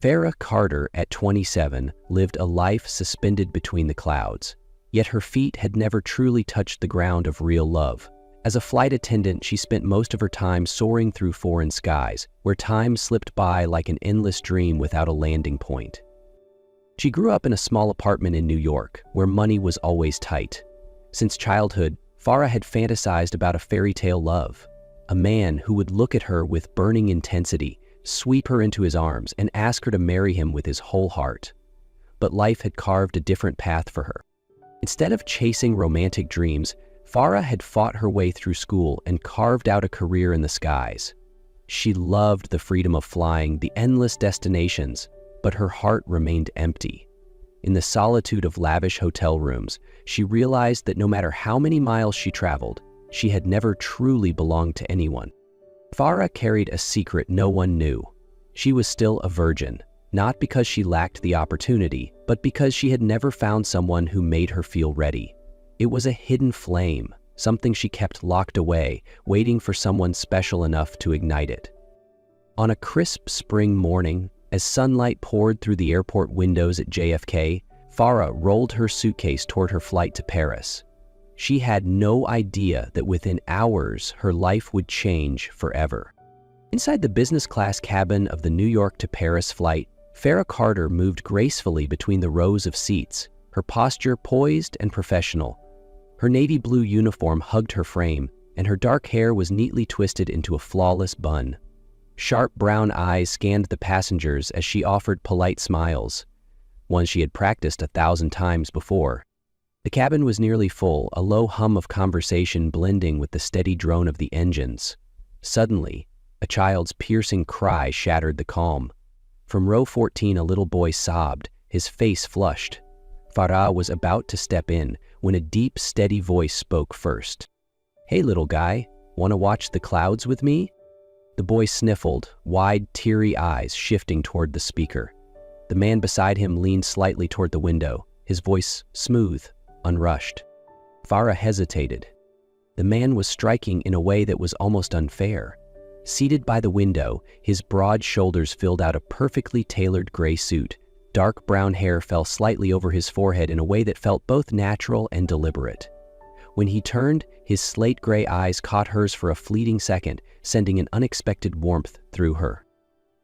Farrah Carter, at 27, lived a life suspended between the clouds, yet her feet had never truly touched the ground of real love. As a flight attendant, she spent most of her time soaring through foreign skies, where time slipped by like an endless dream without a landing point. She grew up in a small apartment in New York, where money was always tight. Since childhood, Farrah had fantasized about a fairy tale love, a man who would look at her with burning intensity, sweep her into his arms, and ask her to marry him with his whole heart. But life had carved a different path for her. Instead of chasing romantic dreams, Farrah had fought her way through school and carved out a career in the skies. She loved the freedom of flying, the endless destinations, but her heart remained empty. In the solitude of lavish hotel rooms, she realized that no matter how many miles she traveled, she had never truly belonged to anyone. Farrah carried a secret no one knew. She was still a virgin, not because she lacked the opportunity, but because she had never found someone who made her feel ready. It was a hidden flame, something she kept locked away, waiting for someone special enough to ignite it. On a crisp spring morning, as sunlight poured through the airport windows at JFK, Farrah rolled her suitcase toward her flight to Paris. She had no idea that within hours her life would change forever. Inside the business class cabin of the New York to Paris flight, Farrah Carter moved gracefully between the rows of seats, her posture poised and professional. Her navy blue uniform hugged her frame, and her dark hair was neatly twisted into a flawless bun. Sharp brown eyes scanned the passengers as she offered polite smiles, ones she had practiced 1,000 times before. The cabin was nearly full, a low hum of conversation blending with the steady drone of the engines. Suddenly, a child's piercing cry shattered the calm. From row 14, a little boy sobbed, his face flushed. Farrah was about to step in when a deep, steady voice spoke first. "Hey, little guy, want to watch the clouds with me?" The boy sniffled, wide, teary eyes shifting toward the speaker. The man beside him leaned slightly toward the window, his voice smooth, unrushed. Farrah hesitated. The man was striking in a way that was almost unfair. Seated by the window, his broad shoulders filled out a perfectly tailored gray suit. Dark brown hair fell slightly over his forehead in a way that felt both natural and deliberate. When he turned, his slate gray eyes caught hers for a fleeting second, sending an unexpected warmth through her.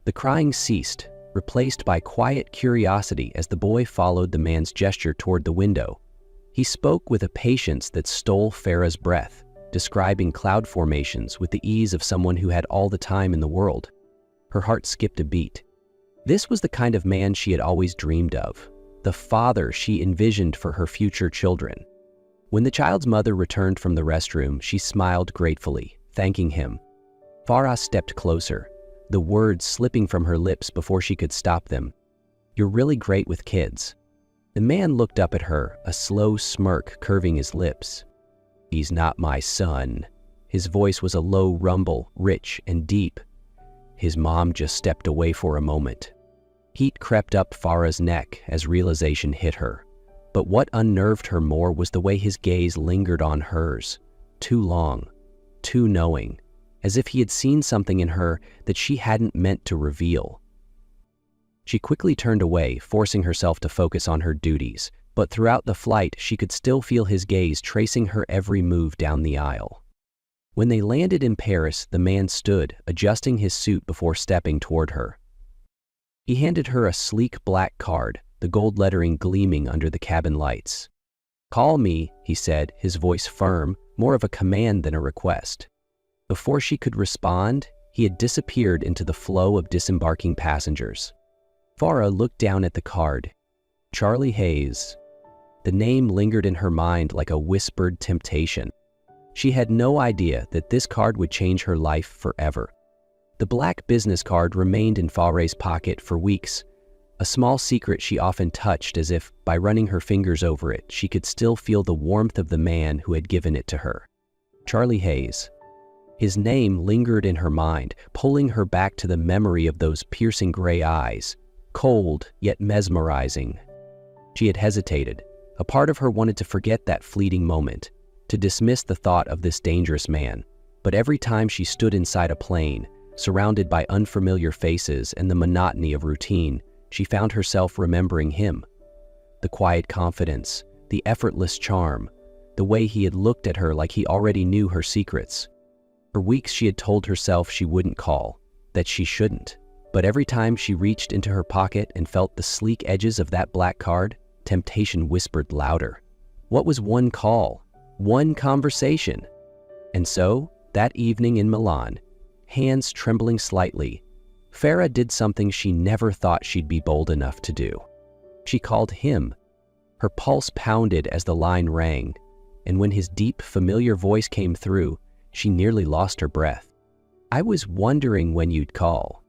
The crying ceased, replaced by quiet curiosity as the boy followed the man's gesture toward the window. He spoke with a patience that stole Farrah's breath, describing cloud formations with the ease of someone who had all the time in the world. Her heart skipped a beat. This was the kind of man she had always dreamed of, the father she envisioned for her future children. When the child's mother returned from the restroom, she smiled gratefully, thanking him. Farrah stepped closer, the words slipping from her lips before she could stop them. "You're really great with kids." The man looked up at her, a slow smirk curving his lips. "He's not my son." His voice was a low rumble, rich and deep. His mom just stepped away for a moment. Heat crept up Farrah's neck as realization hit her. But what unnerved her more was the way his gaze lingered on hers. Too long, too knowing, as if he had seen something in her that she hadn't meant to reveal. She quickly turned away, forcing herself to focus on her duties, but throughout the flight she could still feel his gaze tracing her every move down the aisle. When they landed in Paris, the man stood, adjusting his suit before stepping toward her. He handed her a sleek black card, the gold lettering gleaming under the cabin lights. "Call me," he said, his voice firm, more of a command than a request. Before she could respond, he had disappeared into the flow of disembarking passengers. Farrah looked down at the card. Charlie Hayes. The name lingered in her mind like a whispered temptation. She had no idea that this card would change her life forever. The black business card remained in Farrah's pocket for weeks, a small secret she often touched as if, by running her fingers over it, she could still feel the warmth of the man who had given it to her. Charlie Hayes. His name lingered in her mind, pulling her back to the memory of those piercing gray eyes, cold yet mesmerizing. She had hesitated. A part of her wanted to forget that fleeting moment, to dismiss the thought of this dangerous man. But every time she stood inside a plane, surrounded by unfamiliar faces and the monotony of routine, she found herself remembering him. The quiet confidence, the effortless charm, the way he had looked at her like he already knew her secrets. For weeks she had told herself she wouldn't call, that she shouldn't. But every time she reached into her pocket and felt the sleek edges of that black card, temptation whispered louder. What was one call? One conversation? And so, that evening in Milan, hands trembling slightly, Farah did something she never thought she'd be bold enough to do. She called him. Her pulse pounded as the line rang, and when his deep, familiar voice came through, she nearly lost her breath. "I was wondering when you'd call."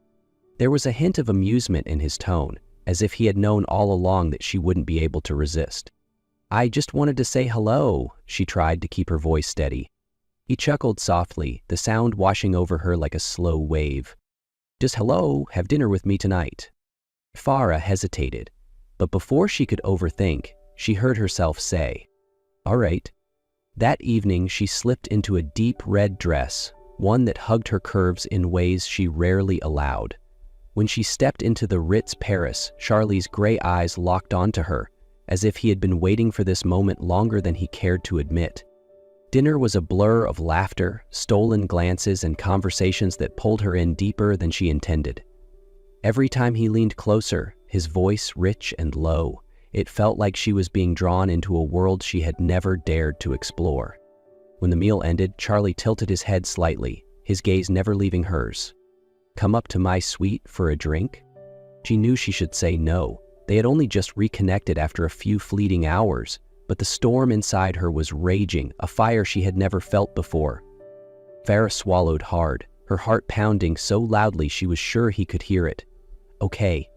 There was a hint of amusement in his tone, as if he had known all along that she wouldn't be able to resist. "I just wanted to say hello," she tried to keep her voice steady. He chuckled softly, the sound washing over her like a slow wave. "Just hello, have dinner with me tonight." Farah hesitated, but before she could overthink, she heard herself say, "All right." That evening she slipped into a deep red dress, one that hugged her curves in ways she rarely allowed. When she stepped into the Ritz Paris, Charlie's gray eyes locked onto her, as if he had been waiting for this moment longer than he cared to admit. Dinner was a blur of laughter, stolen glances, and conversations that pulled her in deeper than she intended. Every time he leaned closer, his voice rich and low, it felt like she was being drawn into a world she had never dared to explore. When the meal ended, Charlie tilted his head slightly, his gaze never leaving hers. "Come up to my suite for a drink?" She knew she should say no. They had only just reconnected after a few fleeting hours, but the storm inside her was raging, a fire she had never felt before. Farah swallowed hard, her heart pounding so loudly she was sure he could hear it. "Okay."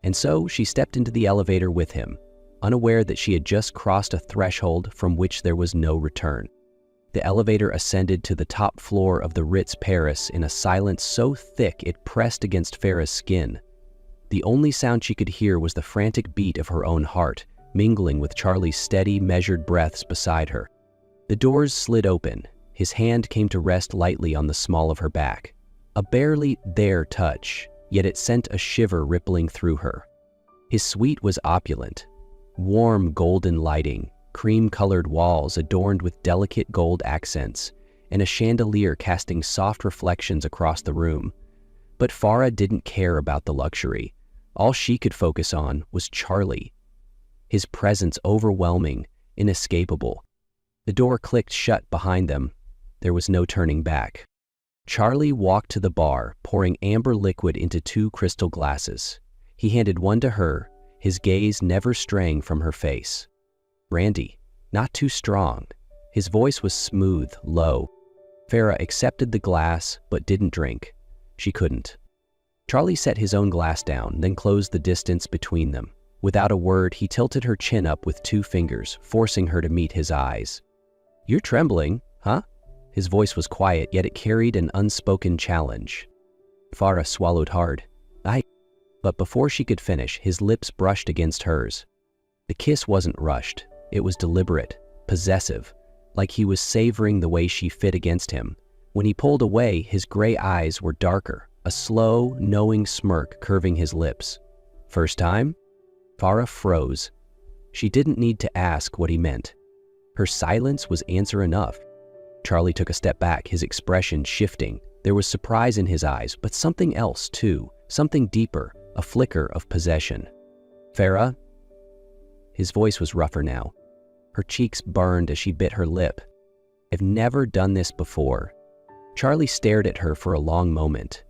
And so she stepped into the elevator with him, unaware that she had just crossed a threshold from which there was no return. The elevator ascended to the top floor of the Ritz Paris in a silence so thick it pressed against Farah's skin. The only sound she could hear was the frantic beat of her own heart, mingling with Charlie's steady, measured breaths beside her. The doors slid open. His hand came to rest lightly on the small of her back. A barely there touch, yet it sent a shiver rippling through her. His suite was opulent. Warm golden lighting, cream-colored walls adorned with delicate gold accents, and a chandelier casting soft reflections across the room. But Farah didn't care about the luxury. All she could focus on was Charlie. His presence overwhelming, inescapable. The door clicked shut behind them. There was no turning back. Charlie walked to the bar, pouring amber liquid into 2 crystal glasses. He handed one to her, his gaze never straying from her face. "Brandy, not too strong." His voice was smooth, low. Farah accepted the glass, but didn't drink. She couldn't. Charlie set his own glass down, then closed the distance between them. Without a word, he tilted her chin up with 2 fingers, forcing her to meet his eyes. "You're trembling, huh?" His voice was quiet, yet it carried an unspoken challenge. Farah swallowed hard. But before she could finish, his lips brushed against hers. The kiss wasn't rushed. It was deliberate, possessive, like he was savoring the way she fit against him. When he pulled away, his gray eyes were darker, a slow, knowing smirk curving his lips. "First time?" Farah froze. She didn't need to ask what he meant. Her silence was answer enough. Charlie took a step back, his expression shifting. There was surprise in his eyes, but something else too, something deeper, a flicker of possession. "Farah?" His voice was rougher now. Her cheeks burned as she bit her lip. "I've never done this before." Charlie stared at her for a long moment.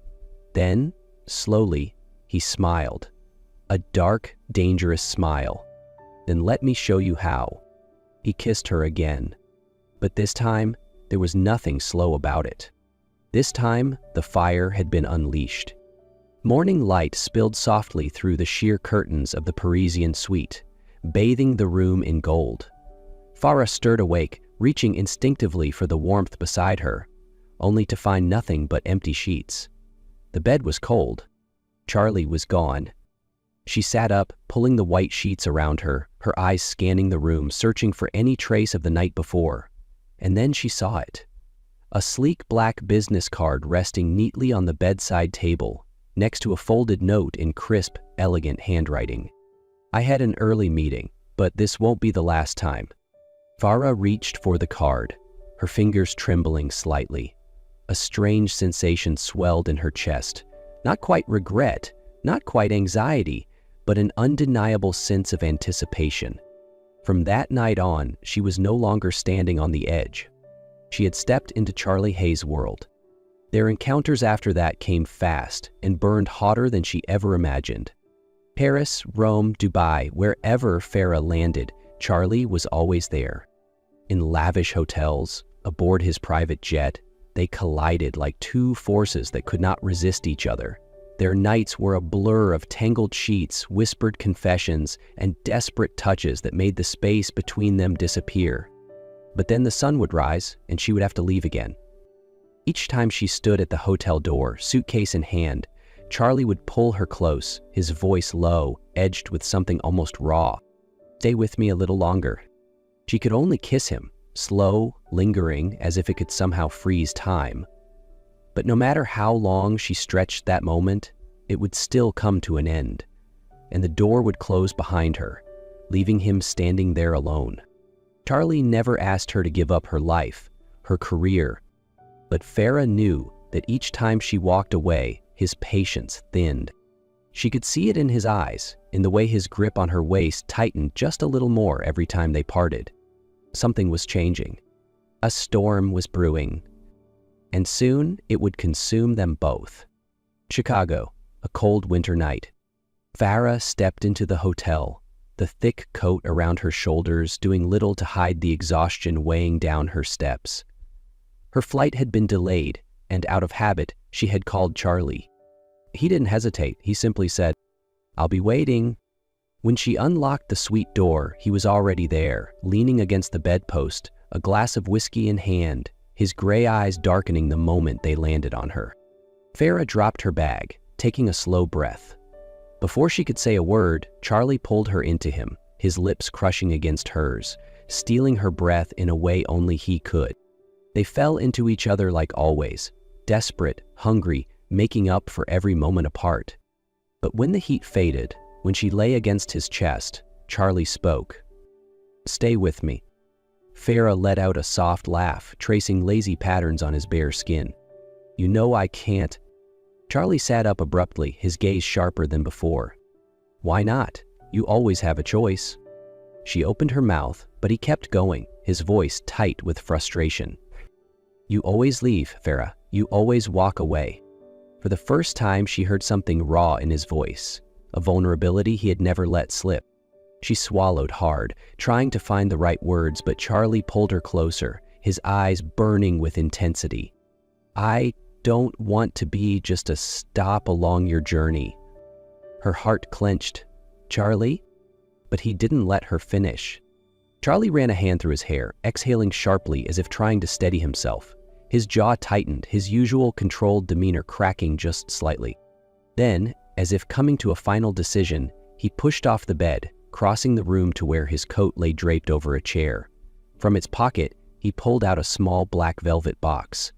Then, slowly, he smiled. A dark, dangerous smile. "Then let me show you how." He kissed her again. But this time, there was nothing slow about it. This time, the fire had been unleashed. Morning light spilled softly through the sheer curtains of the Parisian suite, bathing the room in gold. Farah stirred awake, reaching instinctively for the warmth beside her, only to find nothing but empty sheets. The bed was cold. Charlie was gone. She sat up, pulling the white sheets around her, her eyes scanning the room, searching for any trace of the night before. And then she saw it. A sleek black business card resting neatly on the bedside table, next to a folded note in crisp, elegant handwriting. "I had an early meeting, but this won't be the last time." Farah reached for the card, her fingers trembling slightly. A strange sensation swelled in her chest. Not quite regret, not quite anxiety, but an undeniable sense of anticipation. From that night on, she was no longer standing on the edge. She had stepped into Charlie Hayes' world. Their encounters after that came fast and burned hotter than she ever imagined. Paris, Rome, Dubai, wherever Farah landed, Charlie was always there. In lavish hotels, aboard his private jet, they collided like two forces that could not resist each other. Their nights were a blur of tangled sheets, whispered confessions, and desperate touches that made the space between them disappear. But then the sun would rise, and she would have to leave again. Each time she stood at the hotel door, suitcase in hand, Charlie would pull her close, his voice low, edged with something almost raw. "Stay with me a little longer." She could only kiss him, slow, lingering, as if it could somehow freeze time. But no matter how long she stretched that moment, it would still come to an end, and the door would close behind her, leaving him standing there alone. Charlie never asked her to give up her life, her career, but Farah knew that each time she walked away, his patience thinned. She could see it in his eyes, in the way his grip on her waist tightened just a little more every time they parted. Something was changing. A storm was brewing, and soon it would consume them both. Chicago, a cold winter night. Farah stepped into the hotel, the thick coat around her shoulders doing little to hide the exhaustion weighing down her steps. Her flight had been delayed, and out of habit, she had called Charlie. He didn't hesitate. He simply said, "I'll be waiting." When she unlocked the suite door, he was already there, leaning against the bedpost, a glass of whiskey in hand, his gray eyes darkening the moment they landed on her. Farah dropped her bag, taking a slow breath. Before she could say a word, Charlie pulled her into him, his lips crushing against hers, stealing her breath in a way only he could. They fell into each other like always, desperate, hungry, making up for every moment apart. But when the heat faded, when she lay against his chest, Charlie spoke. "Stay with me." Farah let out a soft laugh, tracing lazy patterns on his bare skin. "You know I can't." Charlie sat up abruptly, his gaze sharper than before. "Why not? You always have a choice." She opened her mouth, but he kept going, his voice tight with frustration. "You always leave, Farah. You always walk away." For the first time, she heard something raw in his voice, a vulnerability he had never let slip. She swallowed hard, trying to find the right words, but Charlie pulled her closer, his eyes burning with intensity. "I don't want to be just a stop along your journey." Her heart clenched. "Charlie?" But he didn't let her finish. Charlie ran a hand through his hair, exhaling sharply as if trying to steady himself. His jaw tightened, his usual controlled demeanor cracking just slightly. Then, as if coming to a final decision, he pushed off the bed, crossing the room to where his coat lay draped over a chair. From its pocket, he pulled out a small black velvet box.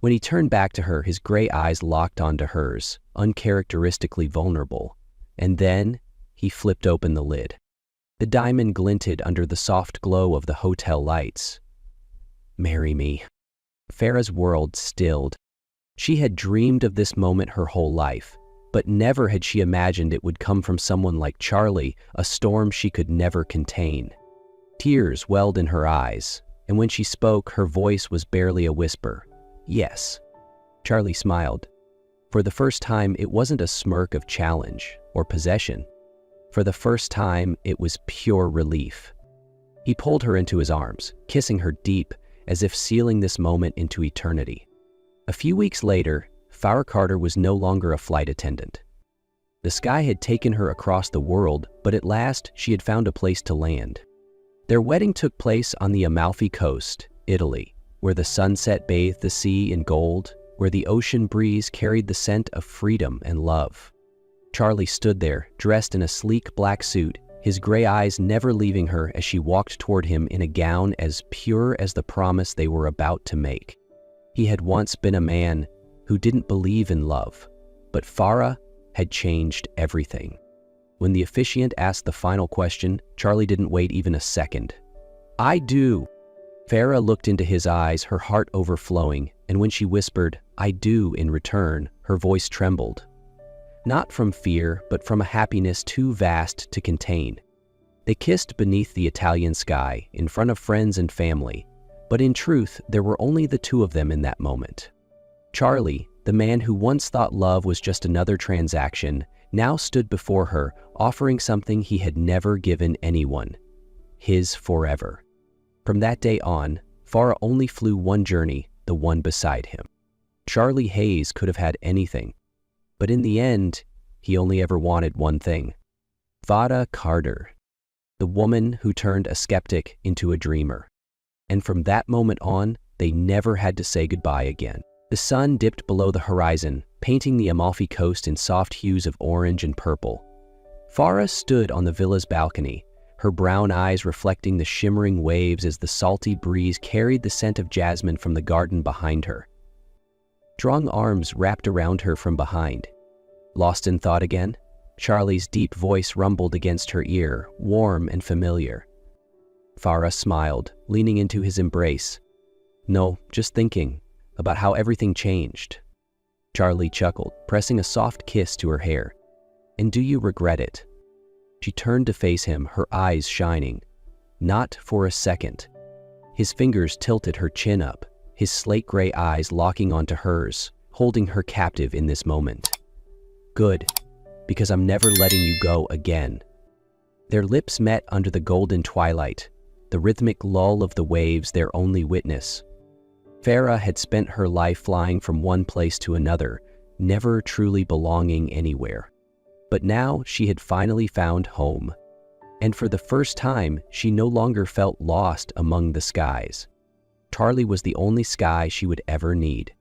When he turned back to her, his gray eyes locked onto hers, uncharacteristically vulnerable. And then, he flipped open the lid. The diamond glinted under the soft glow of the hotel lights. "Marry me." Farah's world stilled. She had dreamed of this moment her whole life, but never had she imagined it would come from someone like Charlie, a storm she could never contain. Tears welled in her eyes, and when she spoke, her voice was barely a whisper. "Yes." Charlie smiled. For the first time, it wasn't a smirk of challenge or possession. For the first time, it was pure relief. He pulled her into his arms, kissing her deep, as if sealing this moment into eternity. A few weeks later, Farah Carter was no longer a flight attendant. The sky had taken her across the world, but at last she had found a place to land. Their wedding took place on the Amalfi Coast, Italy, where the sunset bathed the sea in gold, where the ocean breeze carried the scent of freedom and love. Charlie stood there, dressed in a sleek black suit, his gray eyes never leaving her as she walked toward him in a gown as pure as the promise they were about to make. He had once been a man who didn't believe in love, but Farah had changed everything. When the officiant asked the final question, Charlie didn't wait even a second. "I do." Farah looked into his eyes, her heart overflowing, and when she whispered, "I do," in return, her voice trembled. Not from fear, but from a happiness too vast to contain. They kissed beneath the Italian sky, in front of friends and family, but in truth, there were only the two of them in that moment. Charlie, the man who once thought love was just another transaction, now stood before her, offering something he had never given anyone: his forever. From that day on, Farah only flew one journey, the one beside him. Charlie Hayes could have had anything, but in the end, he only ever wanted one thing: Farah Carter, the woman who turned a skeptic into a dreamer. And from that moment on, they never had to say goodbye again. The sun dipped below the horizon, painting the Amalfi Coast in soft hues of orange and purple. Farah stood on the villa's balcony, her brown eyes reflecting the shimmering waves as the salty breeze carried the scent of jasmine from the garden behind her. Strong arms wrapped around her from behind. Lost in thought again? Charlie's deep voice rumbled against her ear, warm and familiar. Farah smiled, leaning into his embrace. "No, just thinking about how everything changed." Charlie chuckled, pressing a soft kiss to her hair. "And do you regret it?" She turned to face him, her eyes shining. Not for a second. His fingers tilted her chin up, his slate-gray eyes locking onto hers, holding her captive in this moment. "Good, because I'm never letting you go again." Their lips met under the golden twilight, the rhythmic lull of the waves their only witness. Farah had spent her life flying from one place to another, never truly belonging anywhere. But now she had finally found home. And for the first time, she no longer felt lost among the skies. Charlie was the only sky she would ever need.